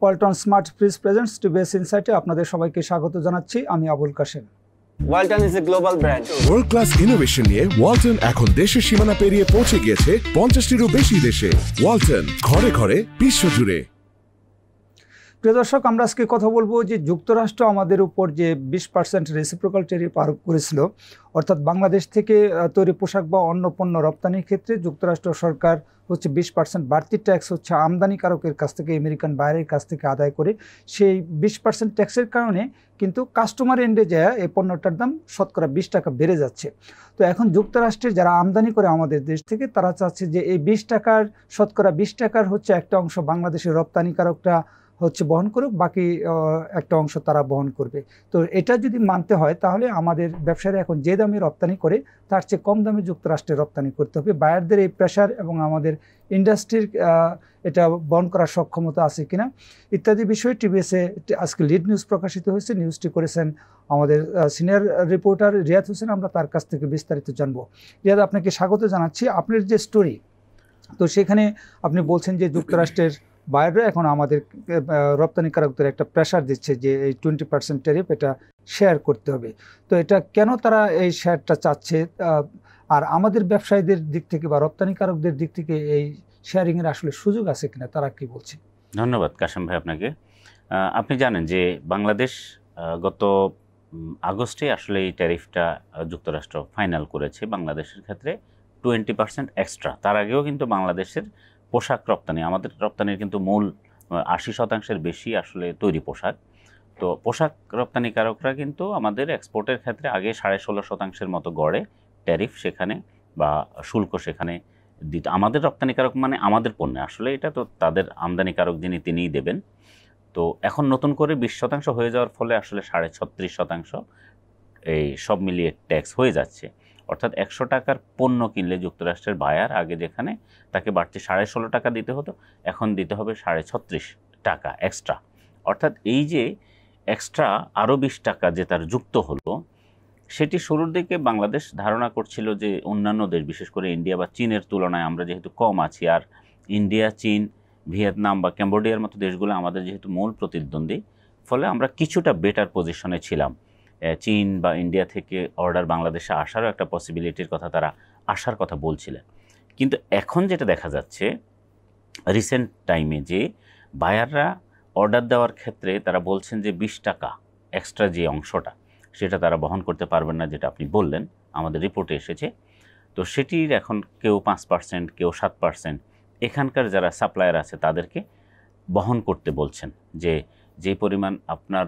Walton smart fridge presents TVS ইনসাইটে আপনাদের সবাইকে স্বাগত জানাচ্ছি। আমি Abul Kashem. Walton is a global brand. World class innovation নিয়ে ওয়ালটন এখন দেশের সীমানা পেরিয়ে পৌঁছে গিয়েছে 50টিরও বেশি দেশে। ওয়ালটন, ঘরে ঘরে বিশ্বজুড়ে। প্রিয় দর্শক, আমরা আজকে কথা বলবো যে যুক্তরাষ্ট্র আমাদের উপর যে 20% রেসিপ্রোকাল ট্যারিফ আরোপ করেছিল, অর্থাৎ বাংলাদেশ থেকে তৈরি পোশাক বা অন্য পণ্য রপ্তানির ক্ষেত্রে যুক্তরাষ্ট্র সরকার 20% বাড়তি ট্যাক্স আমদানিকারকের কাছ থেকে, আমেরিকান বাইরের কাছ থেকে আদায় করে। সেই 20% ট্যাক্সের কারণে কিন্তু কাস্টমার এন্ডে যায় এই পণ্যটার দাম শতকরা 20 টাকা বেড়ে যাচ্ছে। তো এখন যুক্তরাষ্ট্রের যারা আমদানি করে আমাদের দেশ থেকে, তারা চাচ্ছে যে এই 20 টাকার শতকরা 20 টাকার একটা অংশ বাংলাদেশের রপ্তানিকারকরা বহন করুক, বাকি একটা অংশ তারা বহন করবে। তো এটা যদি মানতে হয়, তাহলে আমাদের ব্যবসায়ীরা এখন যে দামে রপ্তানি করে তার চেয়ে কম দামে যুক্তরাষ্ট্রে রপ্তানি করতে হবে। বায়ারদের এই প্রেশার এবং আমাদের ইন্ডাস্ট্রির এটা বহন করার সক্ষমতা আছে কিনা ইত্যাদি বিষয়ে টিভিএসে আজকে লিড নিউজ প্রকাশিত হয়েছে। নিউজটি করেছেন আমাদের সিনিয়র রিপোর্টার রিয়াদ হোসেন। আমরা তার কাছ থেকে বিস্তারিত জানবো। রিয়াদ, আপনাকে স্বাগত জানাচ্ছি। আপনার যে স্টোরি, তো সেখানে আপনি বলছেন যে যুক্তরাষ্ট্রের বাইরে এখন আমাদের রপ্তানিকারকদের একটা প্রেশার দিচ্ছে যে এই 20% ট্যারিফ এটা শেয়ার করতে হবে। তো এটা কেন তারা এই শেয়ারটা চাচ্ছে, আর আমাদের ব্যবসায়ীদের দিক থেকে বা রপ্তানিকারকদের দিক থেকে এই শেয়ারিংয়ের আসলে সুযোগ আছে কিনা, তারা কি বলছে? ধন্যবাদ কাশেম ভাই আপনাকে। আপনি জানেন যে বাংলাদেশ গত আগস্টে আসলে এই ট্যারিফটা যুক্তরাষ্ট্র ফাইনাল করেছে বাংলাদেশের ক্ষেত্রে 20% এক্সট্রা। তার আগেও কিন্তু বাংলাদেশের পোশাক রপ্তানি, আমাদের রপ্তানির কিন্তু মূল 80% বেশি আসলে তৈরি পোশাক। তো পোশাক রপ্তানিকারকরা কিন্তু আমাদের এক্সপোর্টের ক্ষেত্রে আগে 16.5% মতো গড়ে ট্যারিফ সেখানে বা শুল্ক সেখানে দিত। আমাদের রপ্তানিকারক মানে আমাদের পণ্যে, আসলে এটা তো তাদের আমদানিকারক যিনি তিনিই দেবেন। তো এখন নতুন করে 20% হয়ে যাওয়ার ফলে আসলে 36.5% এই সব মিলিয়ে ট্যাক্স হয়ে যাচ্ছে। অর্থাৎ 100 টাকার পণ্য কিনলে যুক্তরাষ্ট্রের বায়ার আগে যেখানে তাকে বাড়তি 16.5 টাকা দিতে হতো, এখন দিতে হবে 36.5 টাকা এক্সট্রা। অর্থাৎ এই যে এক্সট্রা আরও 20 টাকা যে তার যুক্ত হলো, সেটি শুরুর দিকে বাংলাদেশ ধারণা করছিল যে অন্যান্য দেশ, বিশেষ করে ইন্ডিয়া বা চীনের তুলনায় আমরা যেহেতু কম আছি, আর ইন্ডিয়া, চীন, ভিয়েতনাম বা ক্যাম্বোডিয়ার মতো দেশগুলো আমাদের যেহেতু মূল প্রতিদ্বন্দ্বী, ফলে আমরা কিছুটা বেটার পজিশনে ছিলাম। চীন বা ইন্ডিয়া থেকে অর্ডার বাংলাদেশে আসারও একটা পসিবিলিটির কথা তারা আসার কথা বলছিলেন। কিন্তু এখন যেটা দেখা যাচ্ছে রিসেন্ট টাইমে, যে বায়াররা অর্ডার দেওয়ার ক্ষেত্রে তারা বলছেন যে 20 টাকা এক্সট্রা যে অংশটা, সেটা তারা বহন করতে পারবেন না, যেটা আপনি বললেন আমাদের রিপোর্টে এসেছে। তো সেটির এখন কেউ 5%, কেউ 7%, এখানকার যারা সাপ্লায়ার আছে তাদেরকে বহন করতে বলছেন, যে পরিমাণ আপনার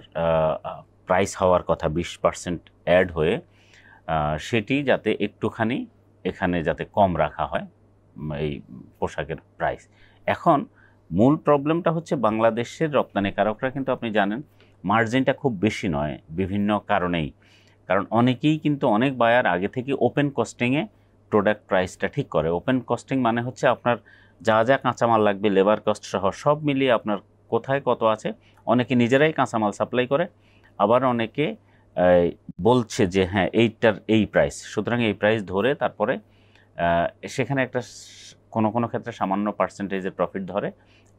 প্রাইস হওয়ার কথা 20% অ্যাড হয়ে, সেটি যাতে একটুখানি এখানে যাতে কম রাখা হয় এই পোশাকের প্রাইস। এখন মূল প্রবলেমটা হচ্ছে বাংলাদেশের রপ্তানিকারকরা কিন্তু আপনি জানেন মার্জিনটা খুব বেশি নয় বিভিন্ন কারণেই। কারণ অনেকেই কিন্তু, অনেক বায়ার আগে থেকে ওপেন কস্টিংয়ে প্রোডাক্ট প্রাইসটা ঠিক করে। ওপেন কস্টিং মানে হচ্ছে আপনার যা যা কাঁচামাল লাগবে, লেবার কস্ট সহ সব মিলিয়ে আপনার কোথায় কত আছে। অনেকে নিজেরাই কাঁচামাল সাপ্লাই করে, আবার অনেকে বলছে যে হ্যাঁ এইটার এই প্রাইস, সুতরাং এই প্রাইস ধরে তারপরে সেখানে একটা কোনো ক্ষেত্রে সামান্য পার্সেন্টেজের প্রফিট ধরে,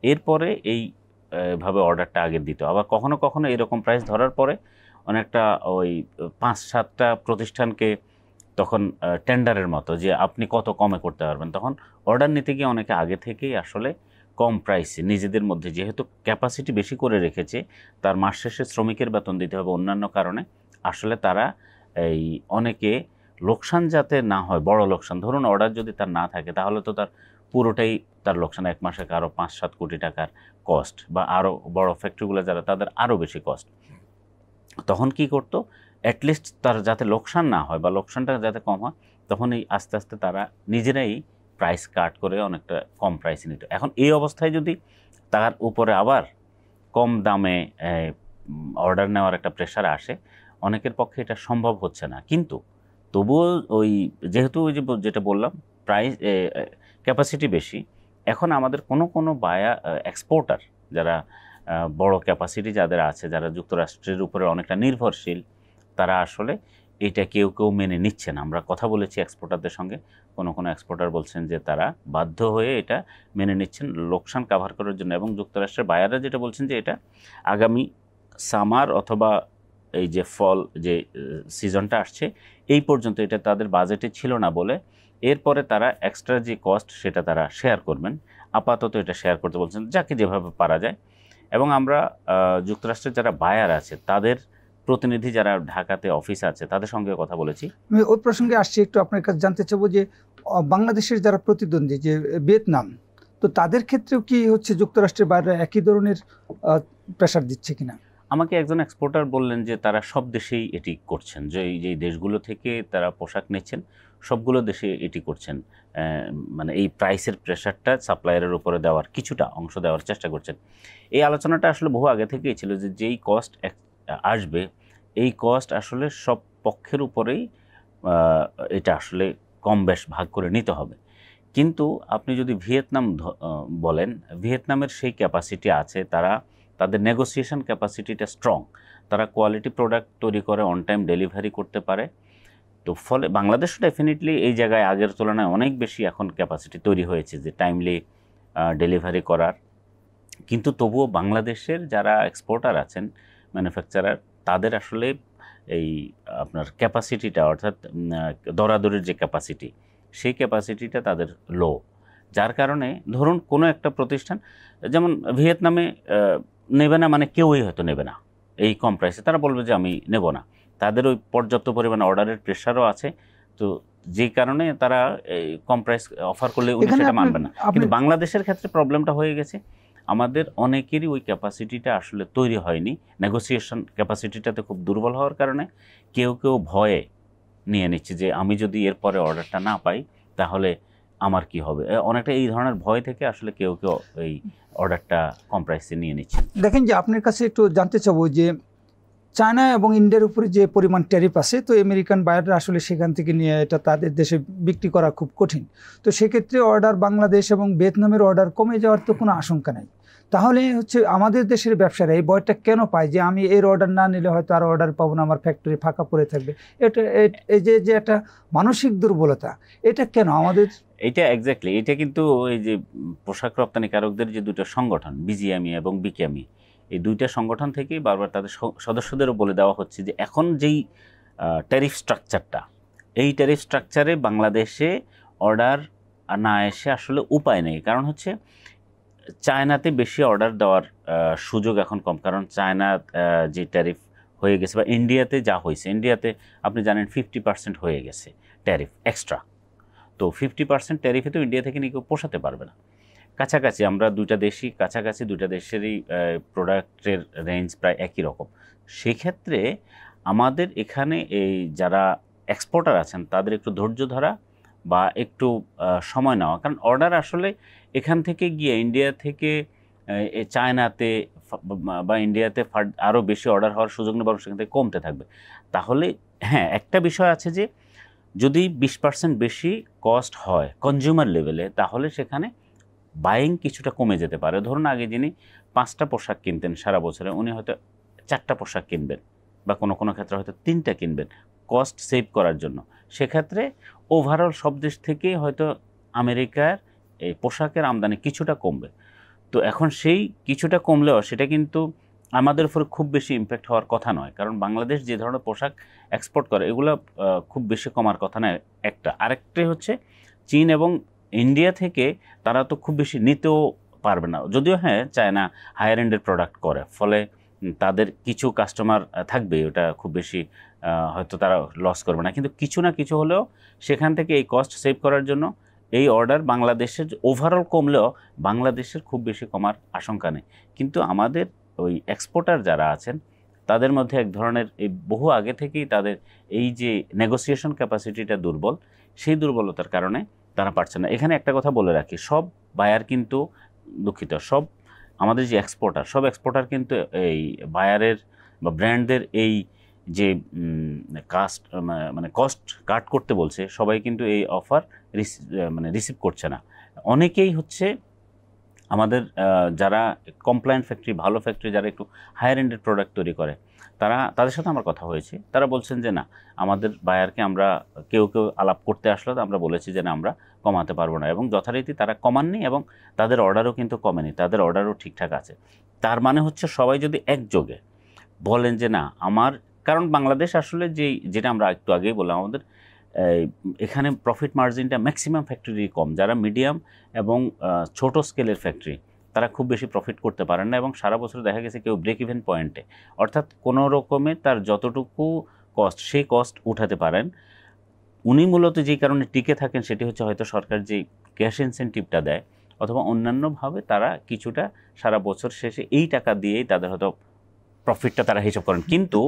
এরপরে এইভাবে অর্ডারটা আগে দিত। আবার কখনো কখনো এরকম প্রাইস ধরার পরে অনেকটা ওই 5-7টা প্রতিষ্ঠানকে তখন টেন্ডারের মতো, যে আপনি কত কমে করতে পারবেন, তখন অর্ডার নিতে গিয়ে অনেকে আগে থেকেই আসলে কম প্রাইসে নিজেদের মধ্যে, যেহেতু ক্যাপাসিটি বেশি করে রেখেছে, তার মাস শেষে শ্রমিকের বেতন দিতে হবে অন্যান্য কারণে, আসলে তারা অনেকে লোকসান যাতে না হয়, বড় লোকসান, ধরুন অর্ডার যদি তার না থাকে তাহলে তো তার পুরোটাই তার লোকসান, এক মাসে আরও 5-7 কোটি টাকার কস্ট, বা আরও বড় ফ্যাক্টরিগুলো যারা তাদের আরও বেশি কস্ট। তখন কি করতো, অ্যাটলিস্ট তার যাতে লোকসান না হয় বা লোকসানটা যাতে কম হয়, তখন আস্তে আস্তে তারা নিজেরাই প্রাইস কাট করে অনেকটা কম প্রাইসে নিত। এখন এই অবস্থায় যদি তার উপরে আবার কম দামে অর্ডার নেওয়ার একটা প্রেশার আসে, অনেকের পক্ষে এটা সম্ভব হচ্ছে না। কিন্তু তবুও যেহেতু যেটা বললাম প্রাইস ক্যাপাসিটি বেশি, এখন আমাদের কোনো এক্সপোর্টার যারা বড় ক্যাপাসিটি যাদের আছে, যারা যুক্তরাষ্ট্রের উপরে অনেকটা নির্ভরশীল, তারা আসলে এটা কেউ কেউ মেনে নিচ্ছে না। আমরা কথা বলেছি এক্সপোর্টারদের সঙ্গে, কোনো এক্সপোর্টার বলছেন যে তারা বাধ্য হয়ে এটা মেনে নিচ্ছেন লোকসান কাভার করার জন্য, এবং যুক্তরাষ্ট্রের বায়াররা যেটা বলছেন যে এটা আগামী সামার অথবা এই যে ফল যে সিজনটা আসছে এই পর্যন্ত এটা তাদের বাজেটে ছিল না বলে এরপরে তারা এক্সট্রা যে কস্ট সেটা তারা শেয়ার করবেন। আপাতত এটা শেয়ার করতে বলছেন, যাকে যেভাবে পারা যায়। এবং আমরা যুক্তরাষ্ট্রের যারা বায়ার আছে তাদের প্রতিনিধি যারা ঢাকাতে অফিস আছে তাদের সঙ্গে কথা বলেছি। আমি ওই প্রসঙ্গে আসছি, একটু আপনার কাছে জানতে চাবো যে বাংলাদেশের যারা প্রতিদ্বন্দ্বী যে ভিয়েতনাম, তো তাদের ক্ষেত্রেও কি হচ্ছে যুক্তরাষ্ট্রের বাইরে একই ধরনের প্রেশার দিচ্ছে কিনা? আমাকে একজন এক্সপোর্টার বললেন যে তারা সব দেশেই এটি করছেন, যে এই দেশগুলো থেকে তারা পোশাক নিচ্ছেন সবগুলো দেশে এটি করছেন, মানে এই প্রাইসের প্রেশারটা সাপ্লায়ারের উপরে দেওয়ার কিছুটা অংশ দেওয়ার চেষ্টা করছেন। এই আলোচনাটা আসলে বহু আগে থেকেই ছিল যে যেই কস্ট আসবে এই কস্ট আসলে সব পক্ষের উপরেই এটা আসলে কম বেশ ভাগ করে নিতে হবে। কিন্তু আপনি যদি ভিয়েতনাম বলেন, ভিয়েতনামের সেই ক্যাপাসিটি আছে, তাদের নেগোসিয়েশন ক্যাপাসিটিটা স্ট্রং, তারা কোয়ালিটি প্রোডাক্ট তৈরি করে অন টাইম ডেলিভারি করতে পারে। তো ফলে বাংলাদেশ ডেফিনেটলি এই জায়গায় আগের তুলনায় অনেক বেশি এখন ক্যাপাসিটি তৈরি হয়েছে যে টাইমলি ডেলিভারি করার। কিন্তু তবুও বাংলাদেশের যারা এক্সপোর্টার আছেন, ম্যানুফ্যাকচারার, তাদের আসলে এই আপনার ক্যাপাসিটিটা অর্থাৎ দরাদরির যে ক্যাপাসিটি সেই ক্যাপাসিটিটা তাদের লো, যার কারণে ধরুন কোনো একটা প্রতিষ্ঠান যেমন ভিয়েতনামে নেবে না, মানে কেউই হয়তো নেবে না এই কম প্রাইসে, তারা বলবে যে আমি নেব না। তাদের ওই পর্যাপ্ত পরিমাণে অর্ডারের প্রেশারও আছে, তো যেই কারণে তারা এই কম প্রাইস অফার করলে উনি সেটা মানবে না। কিন্তু বাংলাদেশের ক্ষেত্রে প্রবলেমটা হয়ে গেছে, আমাদের অনেকেরই ওই ক্যাপাসিটিটা আসলে তৈরি হয়নি, নেগোসিয়েশন ক্যাপাসিটিটাতে খুব দুর্বল হওয়ার কারণে কেউ ভয়ে নিয়ে নিচ্ছে যে আমি যদি এরপরে অর্ডারটা না পাই তাহলে আমার কি হবে। অনেকটা এই ধরনের ভয় থেকে আসলে কেউ এই অর্ডারটা কম প্রাইসে নিয়ে নিচ্ছে। দেখেন যে আপনার কাছে একটু জানতে চাবো যে চায়না এবং ইন্ডিয়ার উপরে যে পরিমাণ ট্যারিফ আছে, তো আমেরিকান বায়াররা আসলে সেখান থেকে নিয়ে এটা তাদের দেশে বিক্রি করা খুব কঠিন। তো সেক্ষেত্রে অর্ডার বাংলাদেশ এবং ভিয়েতনামের অর্ডার কমে যাওয়ার তো কোনো আশঙ্কা নেই। তাহলে হচ্ছে আমাদের দেশের ব্যবসারা এই ভয়টা কেন পায় যে আমি এর অর্ডার না নিলে হয়তো আর অর্ডার পাবো না, আমার ফ্যাক্টরি ফাঁকা পড়ে থাকবে? এটা এই যে একটা মানসিক দুর্বলতা, এটা কেন আমাদের? এটা এক্স্যাক্টলি, এটা কিন্তু এই যে পোশাক রপ্তানিকারকদের যে দুটো সংগঠন বিজিএমই এবং বিকেএমই, এই দুইটা সংগঠন থেকেই বারবার তাদের সদস্যদেরও বলে দেওয়া হচ্ছে যে এখন যেই ট্যারিফ স্ট্রাকচারটা, এই ট্যারিফ স্ট্রাকচারে বাংলাদেশে অর্ডার না এসে আসলে উপায় নেই। কারণ হচ্ছে চায়নাতে বেশি অর্ডার দেওয়ার সুযোগ এখন কম, কারণ চায়না যে ট্যারিফ হয়ে গেছে, বা ইন্ডিয়াতে যা হয়েছে, ইন্ডিয়াতে আপনি জানেন 50% হয়ে গেছে ট্যারিফ এক্সট্রা। তো 50% ট্যারিফে তো ইন্ডিয়া থেকে নিয়ে কেউ পোষাতে পারবে না। কাছাকাছি আমরা দুইটা দেশেরই প্রোডাক্টের রেঞ্জ প্রায় একই রকম। সেক্ষেত্রে আমাদের এখানে এই যারা এক্সপোর্টার আছেন তাদের একটু ধৈর্য ধরা বা একটু সময় নেওয়া, কারণ অর্ডার আসলে এখান থেকে গিয়ে ইন্ডিয়া থেকে চায়নাতে বা ইন্ডিয়াতে আরও বেশি অর্ডার হওয়ার সুযোগ নেই, বরং সেখান থেকে কমতে থাকবে। তাহলে হ্যাঁ, একটা বিষয় আছে যে যদি 20% বেশি কস্ট হয় কনজিউমার লেভেলে, তাহলে সেখানে বাইং কিছুটা কমে যেতে পারে। ধরুন আগে যিনি 5টা পোশাক কিনতেন সারা বছরে, উনি হয়তো 4টা পোশাক কিনবেন, বা কোনো ক্ষেত্রে হয়তো 3টা কিনবেন কস্ট সেভ করার জন্য। সেক্ষেত্রে ওভারঅল সব দেশ থেকেই হয়তো আমেরিকার এই পোশাকের আমদানি কিছুটা কমবে। তো এখন সেই কিছুটা কমলেও সেটা কিন্তু আমাদের উপরে খুব বেশি ইম্প্যাক্ট হওয়ার কথা নয়, কারণ বাংলাদেশ যে ধরনের পোশাক এক্সপোর্ট করে এগুলো খুব বেশি কমার কথা নয়। আরেকটাই হচ্ছে চীন এবং ইন্ডিয়া থেকে তারা তো খুব বেশি নিতেও পারবে না, যদিও হ্যাঁ চায়না হায়ার এন্ডের প্রোডাক্ট করে, ফলে তাদের কিছু কাস্টমার থাকবে, ওটা খুব বেশি হয়তো তারা লস করবে না, কিন্তু কিছু না কিছু হলেও সেখান থেকে এই কস্ট সেভ করার জন্য এই অর্ডার বাংলাদেশের ওভারঅল কমলেও বাংলাদেশের খুব বেশি কমার আশঙ্কা নেই। কিন্তু আমাদের ওই এক্সপোর্টার যারা আছেন তাদের মধ্যে এক ধরনের এই বহু আগে থেকেই তাদের এই যে নেগোসিয়েশন ক্যাপাসিটিটা দুর্বল, সেই দুর্বলতার কারণে তারা পারছে না। এখানে একটা কথা বলে রাখি, সব বায়ার কিন্তু সব আমাদের যে সব এক্সপোর্টার কিন্তু এই বায়ারের বা ব্র্যান্ডদের এই যে কস্ট কাট করতে বলছে, সবাই কিন্তু এই অফার রিসিভ করছে না। অনেকেই হচ্ছে আমাদের যারা কমপ্লায়েন্ট ফ্যাক্টরি, ভালো ফ্যাক্টরি, যারা একটু হায়ার এন্ডের প্রোডাক্ট তৈরি করে, তাদের সাথে আমার কথা হয়েছে, তারা বলছেন যে না, আমাদের বায়ারকে আমরা কেউ আলাপ করতে আসলে আমরা বলেছি যে না, আমরা কমাতে পারবো না, এবং যথারীতি তারা কমাননি এবং তাদের অর্ডারও কিন্তু কমেনি, তাদের অর্ডারও ঠিকঠাক আছে। তার মানে হচ্ছে সবাই যদি একযোগে বলেন যে না আমার, কারণ বাংলাদেশ আসলে যেটা আমরা একটু আগেই বললাম, আমাদের এখানে প্রফিট মার্জিনটা ম্যাক্সিমাম ফ্যাক্টরি কম, যারা মিডিয়াম এবং ছোট স্কেলের ফ্যাক্টরি তারা খুব বেশি প্রফিট করতে পারেন না, এবং সারা বছর দেখা গেছে কেউ ব্রেক ইভেন পয়েন্টে, অর্থাৎ কোনো রকমে তার যতটুকু কস্ট সেই কস্ট উঠাতে পারেন। উনি মূলত যেই কারণে টিকে থাকেন সেটি হচ্ছে হয়তো সরকার যে ক্যাশ ইনসেন্টিভটা দেয়, অথবা অন্যান্যভাবে তারা কিছুটা সারা বছর শেষে এই টাকা দিয়েই তাদের হয়তো প্রফিটটা তারা হিসাব করেন। কিন্তু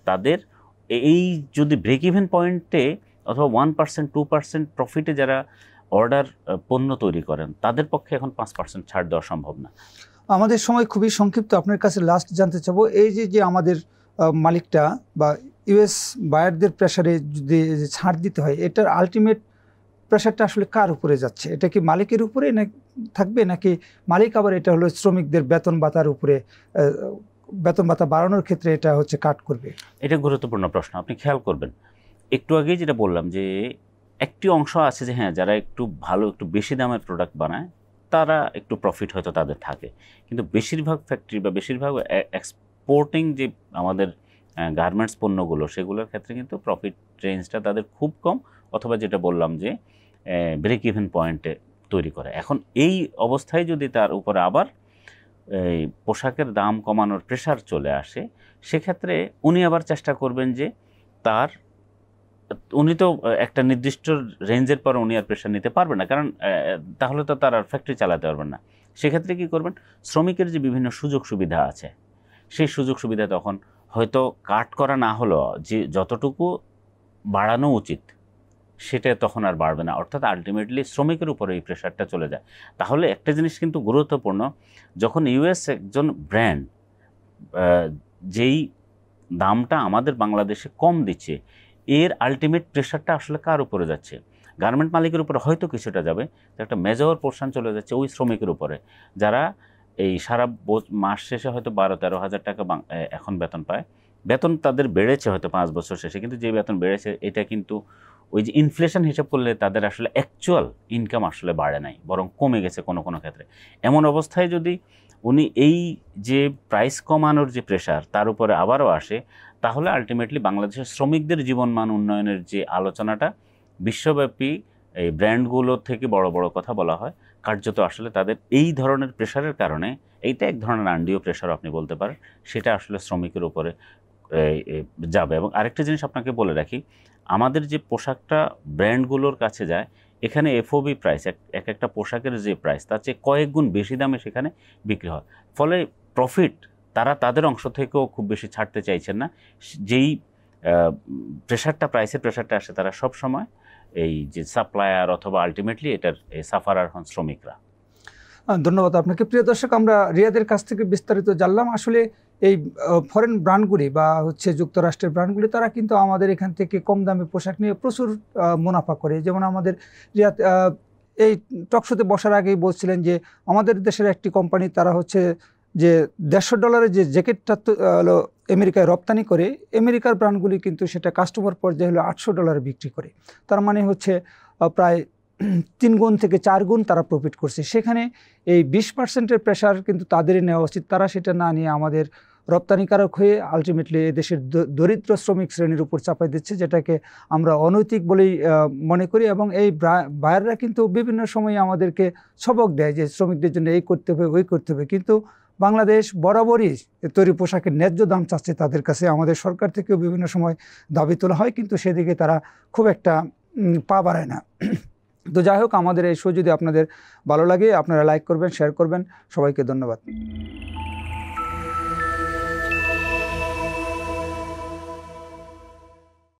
তাদের এই যদি ব্রেক ইভেন পয়েন্টে অথবা 1% 2% প্রফিটে যারা অর্ডার পণ্য তৈরি করেন, তাদের পক্ষে এখন 5% ছাড় দেওয়া সম্ভব না। আমাদের সময় খুবই সংক্ষিপ্ত, আপনার কাছে লাস্ট জানতে চাবো, এই যে আমাদের মালিকটা বা ইউএস বায়ারদের প্রেসারে যদি ছাড় দিতে হয়, এটার আলটিমেট প্রেসারটা আসলে কার উপরে যাচ্ছে? এটা কি মালিকের উপরে না থাকবে, নাকি মালিক আবার এটা হলো শ্রমিকদের বেতন ভাতার উপরে, বেতন ভাতা বাড়ানোর ক্ষেত্রে এটা হচ্ছে কাট করবে? এটা গুরুত্বপূর্ণ প্রশ্ন। আপনি খেয়াল করবেন, একটু আগেই যেটা বললাম যে একটি অংশ আছে যে হ্যাঁ, যারা একটু ভালো একটু বেশি দামের প্রোডাক্ট বানায় তারা একটু প্রফিট হয়তো তাদের থাকে, কিন্তু বেশিরভাগ ফ্যাক্টরি বা বেশিরভাগ এক্সপোর্টিং যে আমাদের গার্মেন্টস পণ্যগুলো, সেগুলোর ক্ষেত্রে কিন্তু প্রফিট রেঞ্জটা তাদের খুব কম, অথবা যেটা বললাম যে ব্রেক ইভেন পয়েন্টে তৈরি করে। এখন এই অবস্থায় যদি তার উপরে আবার এই পোশাকের দাম কমানোর প্রেশার চলে আসে, সেক্ষেত্রে উনি আবার চেষ্টা করবেন যে উনি তো একটা নির্দিষ্ট রেঞ্জের পর উনি আর প্রেশার নিতে পারবেন না, কারণ তাহলে তো তার আর ফ্যাক্টরি চালাতে পারবেন না। সেক্ষেত্রে কি করবেন, শ্রমিকের যে বিভিন্ন সুযোগ সুবিধা আছে সেই সুযোগ সুবিধা তখন হয়তো কাট করা না হলেও যে যতটুকু বাড়ানো উচিত সেটা তখন আর বাড়বে না, অর্থাৎ আলটিমেটলি শ্রমিকের উপরে এই প্রেশারটা চলে যায়। তাহলে একটা জিনিস কিন্তু গুরুত্বপূর্ণ, যখন ইউএস একজন ব্র্যান্ড যেই দামটা আমাদের বাংলাদেশে কম দিচ্ছে, এর আলটিমেট প্রেশারটা আসলে কার উপরে যাচ্ছে? গার্মেন্ট মালিকের উপরে হয়তো কিছুটা যাবে, একটা মেজর পোর্শন চলে যাচ্ছে ওই শ্রমিকের উপরে, যারা এই সারা মাস শেষে হয়তো 12-13 হাজার টাকা এখন বেতন পায়। বেতন তাদের বেড়েছে হয়তো 5 বছর শেষে, কিন্তু যে বেতন বেড়েছে এটা কিন্তু ওই যে ইনফ্লেশন হিসাব করলে তাদের আসলে অ্যাকচুয়াল ইনকাম আসলে বাড়ে নাই, বরং কমে গেছে কোনো কোনো ক্ষেত্রে। এমন অবস্থায় যদি উনি এই যে প্রাইস কমানোর যে প্রেশার তার উপরে আবারও আসে, তাহলে আলটিমেটলি বাংলাদেশের শ্রমিকদের জীবনমান উন্নয়নের যে আলোচনাটা বিশ্বব্যাপী এই ব্র্যান্ডগুলো থেকে বড় বড় কথা বলা হয়, কার্যত আসলে তাদের এই ধরনের প্রেশারের কারণে, এইটা এক ধরনের আন্ডিও প্রেশার আপনি বলতে পারেন, সেটা আসলে শ্রমিকের উপরে যাবে। এবং আরেকটা জিনিস আপনাকে বলে রাখি, আমাদের যে পোশাকটা ব্র্যান্ডগুলোর কাছে যায়, এখানে এফওবি প্রাইস, এক একটা পোশাকের যে প্রাইস তার চেয়ে কয়েক গুণ বেশি দামে সেখানে বিক্রি হয়। ফলে প্রফিট তারা তাদের অংশ থেকেও খুব বেশি ছাড়তে চাইছেন না। যেই প্রেশারটা, প্রাইসের প্রেশারটা আসে, তারা সব সময় এই যে সাপ্লায়ার অথবা আলটিমেটলি এটার সাফারার হন শ্রমিকরা। ধন্যবাদ আপনাকে। প্রিয় দর্শক, আমরা রিয়াদের কাছ থেকে বিস্তারিত জানলাম। আসলে এই ফরেন ব্র্যান্ডগুলি বা হচ্ছে যুক্তরাষ্ট্রের ব্র্যান্ডগুলি, তারা কিন্তু আমাদের এখান থেকে কম দামে পোশাক নিয়ে প্রচুর মুনাফা করে। যেমন আমাদের রিয়াদ এই টকশোতে বসার আগেই বলছিলেন যে আমাদের দেশের একটি কোম্পানি, তারা হচ্ছে যে $150 যে জ্যাকেটটা হলো আমেরিকায় রপ্তানি করে, আমেরিকার ব্র্যান্ডগুলি কিন্তু সেটা কাস্টমার পর্যায়ে হলো $800 বিক্রি করে। তার মানে হচ্ছে প্রায় 3 গুণ থেকে 4 গুণ তারা প্রফিট করছে। সেখানে এই 20%-এর প্রেশার কিন্তু তাদেরই নেওয়া উচিত। তারা সেটা না নিয়ে আমাদের রপ্তানিকারক হয়ে আলটিমেটলি দেশের দরিদ্র শ্রমিক শ্রেণীর উপর চাপাই দিচ্ছে, যেটাকে আমরা অনৈতিক বলেই মনে করি। এবং এই বায়াররা কিন্তু বিভিন্ন সময় আমাদেরকে সবক দেয় যে শ্রমিকদের জন্য এই করতে হবে, ওই করতে হবে, কিন্তু বাংলাদেশ বরাবরই তৈরি পোশাকের ন্যায্য দাম চাচ্ছে তাদের কাছে। আমাদের সরকার থেকেও বিভিন্ন সময় দাবি তোলা হয়, কিন্তু সেদিকে তারা খুব একটা পা বাড়ায় না। তো যাই হোক, আমাদের এই শো যদি আপনাদের ভালো লাগে, আপনারা লাইক করবেন, শেয়ার করবেন। সবাইকে ধন্যবাদ।